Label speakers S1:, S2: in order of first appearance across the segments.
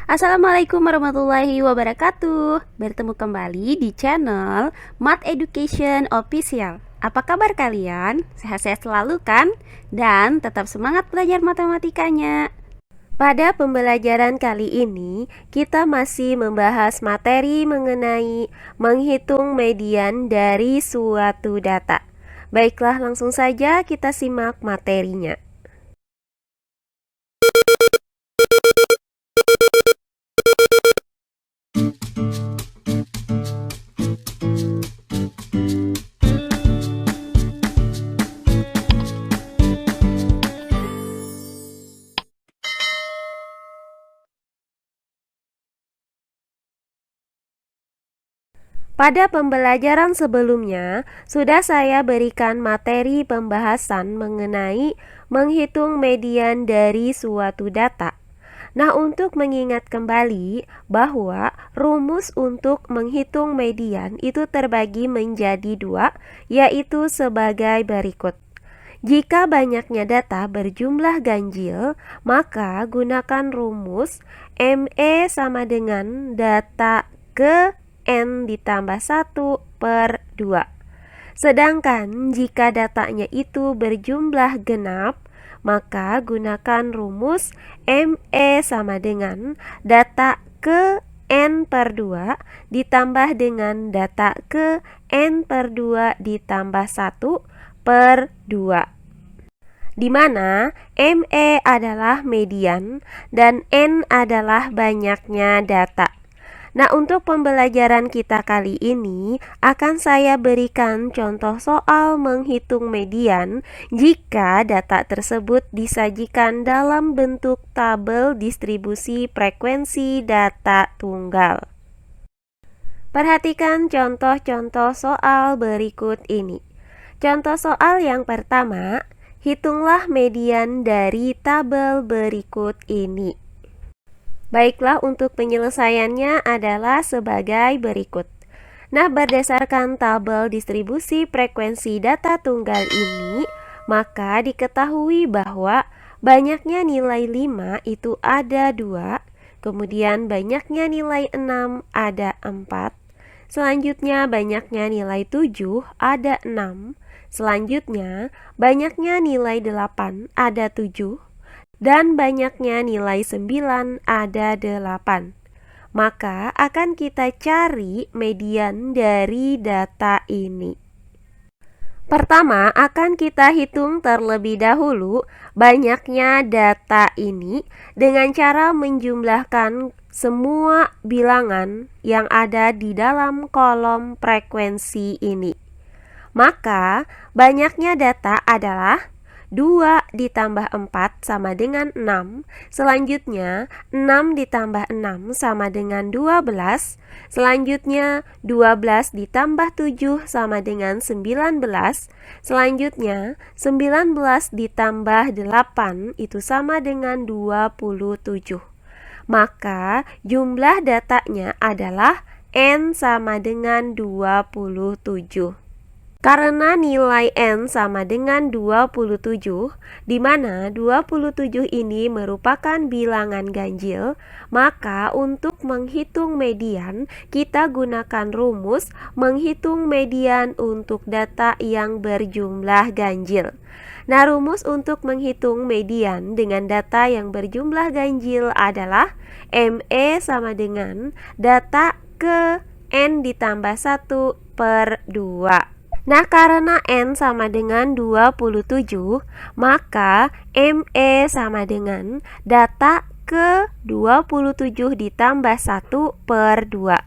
S1: Assalamualaikum warahmatullahi wabarakatuh. Bertemu kembali di channel Math Education Official. Apa kabar kalian? Sehat-sehat selalu kan? Dan tetap semangat belajar matematikanya. Pada pembelajaran kali ini, kita masih membahas materi mengenai menghitung median dari suatu data. Baiklah, langsung saja kita simak materinya. Pada pembelajaran sebelumnya, sudah saya berikan materi pembahasan mengenai menghitung median dari suatu data. Nah, untuk mengingat kembali bahwa rumus untuk menghitung median itu terbagi menjadi dua, yaitu sebagai berikut. Jika banyaknya data berjumlah ganjil, maka gunakan rumus ME sama dengan data ke N ditambah 1/2. Sedangkan jika datanya itu berjumlah genap, maka gunakan rumus ME sama dengan data ke N/2 ditambah dengan data ke N/2 ditambah 1/2, di mana ME adalah median dan N adalah banyaknya data. Nah, untuk pembelajaran kita kali ini akan saya berikan contoh soal menghitung median jika data tersebut disajikan dalam bentuk tabel distribusi frekuensi data tunggal. Perhatikan contoh-contoh soal berikut ini. Contoh soal yang pertama, hitunglah median dari tabel berikut ini. Baiklah, untuk penyelesaiannya adalah sebagai berikut. Nah, berdasarkan tabel distribusi frekuensi data tunggal ini, maka diketahui bahwa banyaknya nilai 5 itu ada 2, kemudian banyaknya nilai 6 ada 4, selanjutnya banyaknya nilai 7 ada 6, selanjutnya banyaknya nilai 8 ada 7, dan banyaknya nilai 9 ada 8. Maka akan kita cari median dari data ini. Pertama, akan kita hitung terlebih dahulu banyaknya data ini dengan cara menjumlahkan semua bilangan yang ada di dalam kolom frekuensi ini. Maka, banyaknya data adalah 2 ditambah 4 sama dengan 6. Selanjutnya 6 ditambah 6 sama dengan 12. Selanjutnya 12 ditambah 7 sama dengan 19. Selanjutnya 19 ditambah 8 itu sama dengan 27. Maka jumlah datanya adalah N sama dengan 27. Karena nilai N sama dengan 27, di mana 27 ini merupakan bilangan ganjil, maka untuk menghitung median, kita gunakan rumus menghitung median untuk data yang berjumlah ganjil. Nah, rumus untuk menghitung median dengan data yang berjumlah ganjil adalah ME sama dengan data ke N ditambah 1/2. Nah, karena N sama dengan 27, maka ME sama dengan data ke 27 ditambah 1/2.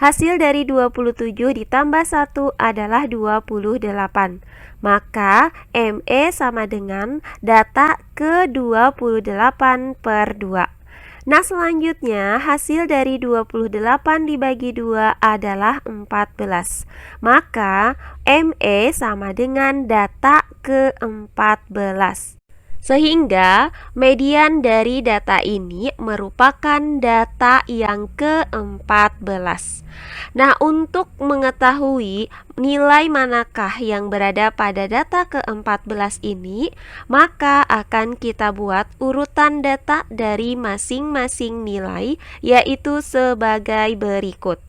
S1: Hasil dari 27 ditambah 1 adalah 28. Maka ME sama dengan data ke 28/2. Nah, selanjutnya hasil dari 28 dibagi 2 adalah 14. Maka ME sama dengan data ke 14. Sehingga median dari data ini merupakan data yang ke-14. Nah, untuk mengetahui nilai manakah yang berada pada data ke-14 ini, maka akan kita buat urutan data dari masing-masing nilai, yaitu sebagai berikut.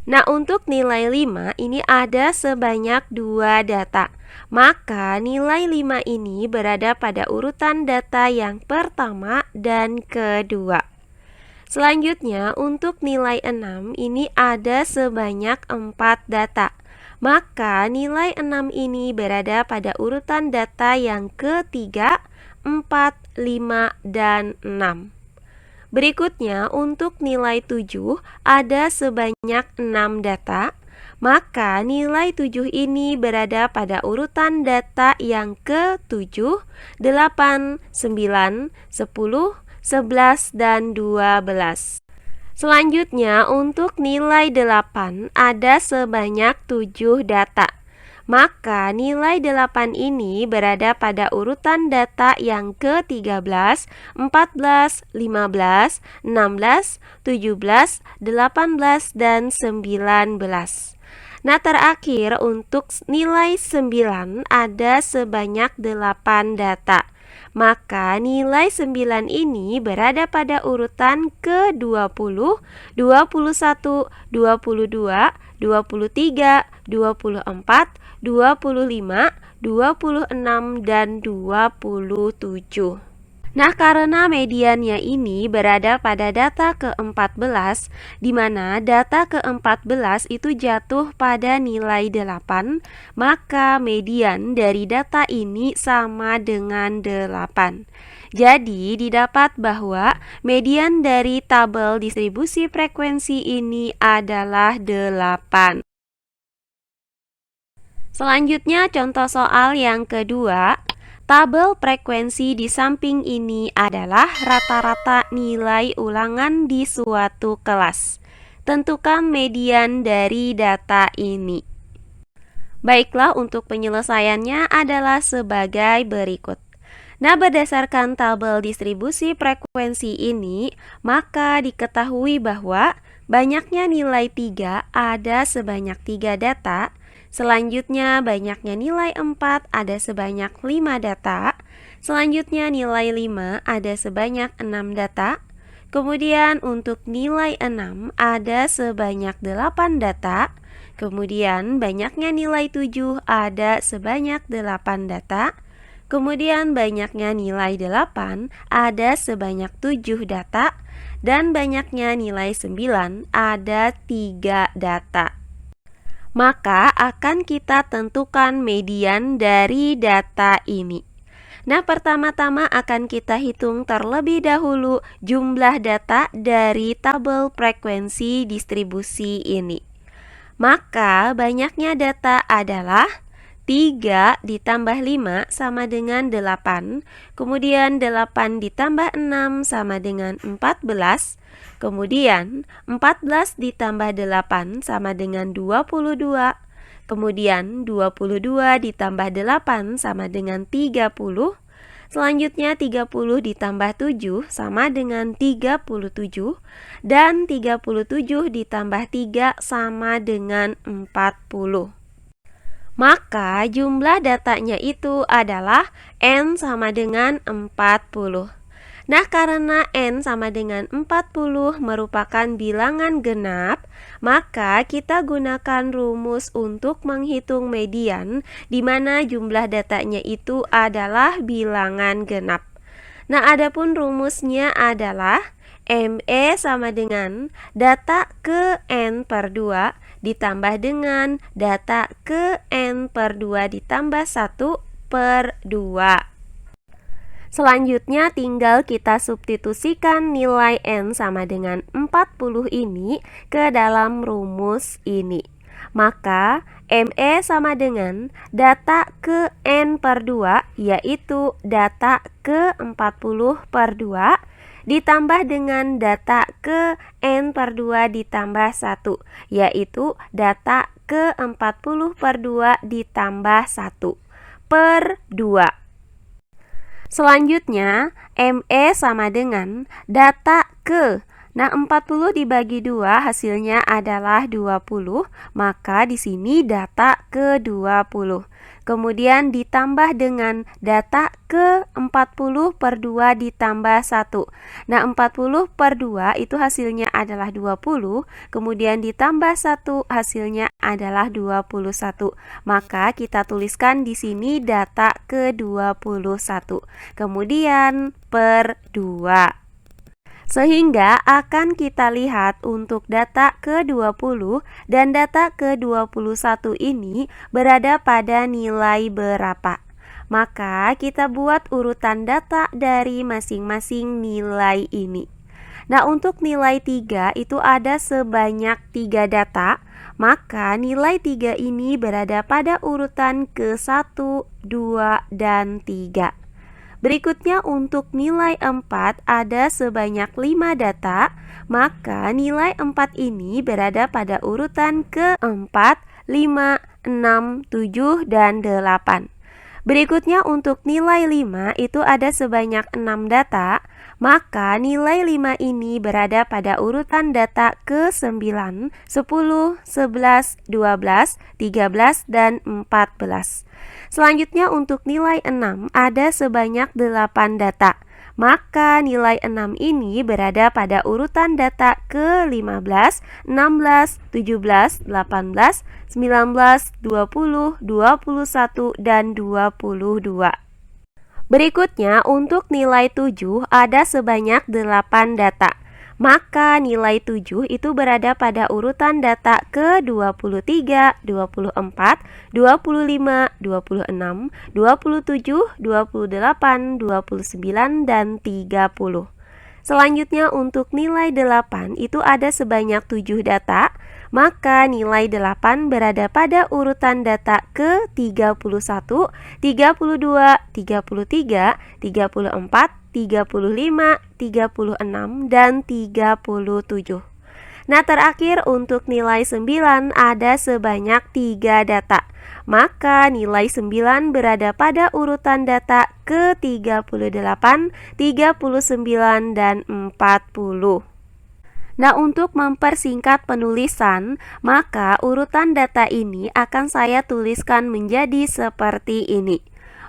S1: Nah, untuk nilai 5 ini ada sebanyak 2 data. Maka nilai 5 ini berada pada urutan data yang pertama dan kedua. Selanjutnya, untuk nilai 6 ini ada sebanyak 4 data. Maka nilai 6 ini berada pada urutan data yang ketiga, 4, 5, dan 6. Berikutnya, untuk nilai 7 ada sebanyak 6 data, maka nilai 7 ini berada pada urutan data yang ke-7, 8, 9, 10, 11, dan 12. Selanjutnya, untuk nilai 8 ada sebanyak 7 data. Maka nilai 8 ini berada pada urutan data yang ke-13, 14, 15, 16, 17, 18, dan 19. Nah, terakhir untuk nilai 9 ada sebanyak 8 data. Maka nilai 9 ini berada pada urutan ke-20, 21, 22, 23, 24, 25, 26, dan 27. Nah, karena mediannya ini berada pada data ke-14, di mana data ke-14 itu jatuh pada nilai 8, maka median dari data ini sama dengan 8. Jadi, didapat bahwa median dari tabel distribusi frekuensi ini adalah 8. Selanjutnya, contoh soal yang kedua. Tabel frekuensi di samping ini adalah rata-rata nilai ulangan di suatu kelas. Tentukan median dari data ini. Baiklah, untuk penyelesaiannya adalah sebagai berikut. Nah, berdasarkan tabel distribusi frekuensi ini, maka diketahui bahwa banyaknya nilai 3 ada sebanyak 3 data. Selanjutnya, banyaknya nilai 4 ada sebanyak 5 data. Selanjutnya, nilai 5 ada sebanyak 6 data. Kemudian, untuk nilai 6 ada sebanyak 8 data. Kemudian, banyaknya nilai 7 ada sebanyak 8 data. Kemudian, banyaknya nilai 8 ada sebanyak 7 data. Dan banyaknya nilai 9 ada 3 data. Maka akan kita tentukan median dari data ini. Nah, pertama-tama akan kita hitung terlebih dahulu jumlah data dari tabel frekuensi distribusi ini. Maka banyaknya data adalah 3 ditambah 5 sama dengan 8. Kemudian 8 ditambah 6 sama dengan 14. Kemudian 14 ditambah 8 sama dengan 22. Kemudian 22 ditambah 8 sama dengan 30. Selanjutnya 30 ditambah 7 sama dengan 37. Dan 37 ditambah 3 sama dengan 40. Maka jumlah datanya itu adalah N sama dengan 40. Nah, karena N sama dengan 40 merupakan bilangan genap, maka kita gunakan rumus untuk menghitung median, di mana jumlah datanya itu adalah bilangan genap. Nah, adapun rumusnya adalah ME sama dengan data ke N per 2 ditambah dengan data ke N per 2 ditambah 1 per 2. Selanjutnya tinggal kita substitusikan nilai N sama dengan 40 ini ke dalam rumus ini. Maka ME sama dengan data ke N per 2, yaitu data ke 40 per 2, ditambah dengan data ke N per 2 ditambah 1, yaitu data ke 40 per 2 ditambah 1 per 2. Selanjutnya, ME sama dengan data ke. Nah, 40 dibagi 2 hasilnya adalah 20, maka di sini data ke 20. Kemudian ditambah dengan data ke 40 per 2 ditambah 1. Nah, 40 per 2 itu hasilnya adalah 20, kemudian ditambah 1 hasilnya adalah 21. Maka kita tuliskan di sini data ke 21. Kemudian per 2. Sehingga akan kita lihat untuk data ke-20 dan data ke-21 ini berada pada nilai berapa. Maka kita buat urutan data dari masing-masing nilai ini. Nah, untuk nilai 3 itu ada sebanyak 3 data. Maka nilai 3 ini berada pada urutan ke-1, 2, dan 3. Berikutnya untuk nilai 4 ada sebanyak 5 data, maka nilai 4 ini berada pada urutan ke-4, 5, 6, 7, dan 8. Berikutnya untuk nilai 5 itu ada sebanyak 6 data, maka nilai 5 ini berada pada urutan data ke-9, 10, 11, 12, 13, dan 14. Selanjutnya untuk nilai 6 ada sebanyak 8 data, maka nilai 6 ini berada pada urutan data ke-15, 16, 17, 18, 19, 20, 21, dan 22. Berikutnya untuk nilai 7 ada sebanyak 8 data. Maka nilai 7 itu berada pada urutan data ke-23, 24, 25, 26, 27, 28, 29, dan 30. Selanjutnya untuk nilai 8 itu ada sebanyak 7 data, maka nilai 8 berada pada urutan data ke-31, 32, 33, 34, 35, 36, dan 37. Nah, terakhir untuk nilai 9 ada sebanyak 3 data. Maka nilai 9 berada pada urutan data ke-38, 39, dan 40. Nah, untuk mempersingkat penulisan, maka urutan data ini akan saya tuliskan menjadi seperti ini.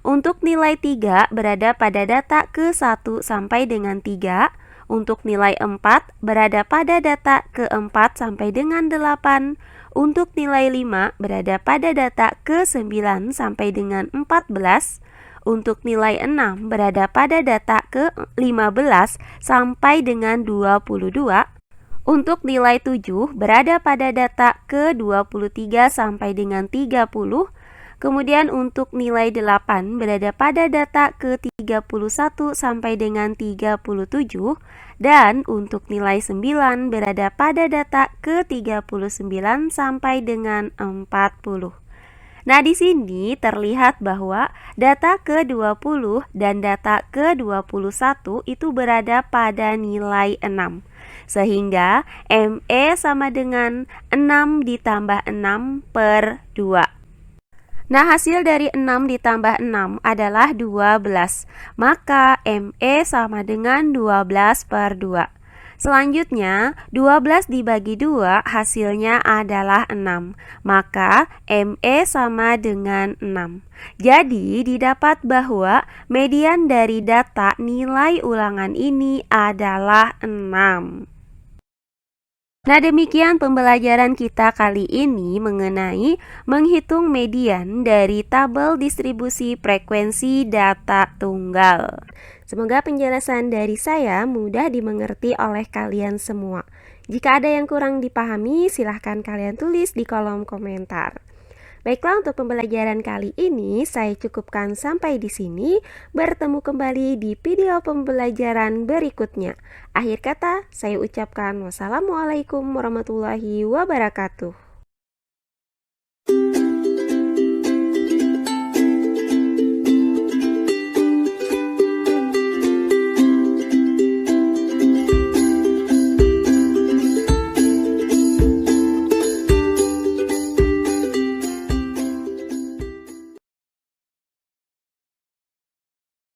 S1: Untuk nilai 3 berada pada data ke-1 sampai dengan 3. Untuk nilai 4 berada pada data ke-4 sampai dengan 8. Untuk nilai 5 berada pada data ke-9 sampai dengan 14. Untuk nilai 6 berada pada data ke-15 sampai dengan 22. Untuk nilai 7 berada pada data ke-23 sampai dengan 30. Kemudian untuk nilai 8 berada pada data ke-31 sampai dengan 37. Dan untuk nilai 9 berada pada data ke-39 sampai dengan 40. Nah, di sini terlihat bahwa data ke-20 dan data ke-21 itu berada pada nilai 6. Sehingga ME sama dengan 6 ditambah 6 per 2. Nah, hasil dari 6 ditambah 6 adalah 12. Maka ME sama dengan 12 per 2. Selanjutnya, 12 dibagi 2 hasilnya adalah 6. Maka ME sama dengan 6. Jadi, didapat bahwa median dari data nilai ulangan ini adalah 6. Nah, demikian pembelajaran kita kali ini mengenai menghitung median dari tabel distribusi frekuensi data tunggal. Semoga penjelasan dari saya mudah dimengerti oleh kalian semua. Jika ada yang kurang dipahami, silahkan kalian tulis di kolom komentar. Baiklah, untuk pembelajaran kali ini saya cukupkan sampai di sini. Bertemu kembali di video pembelajaran berikutnya. Akhir kata, saya ucapkan wassalamualaikum warahmatullahi wabarakatuh.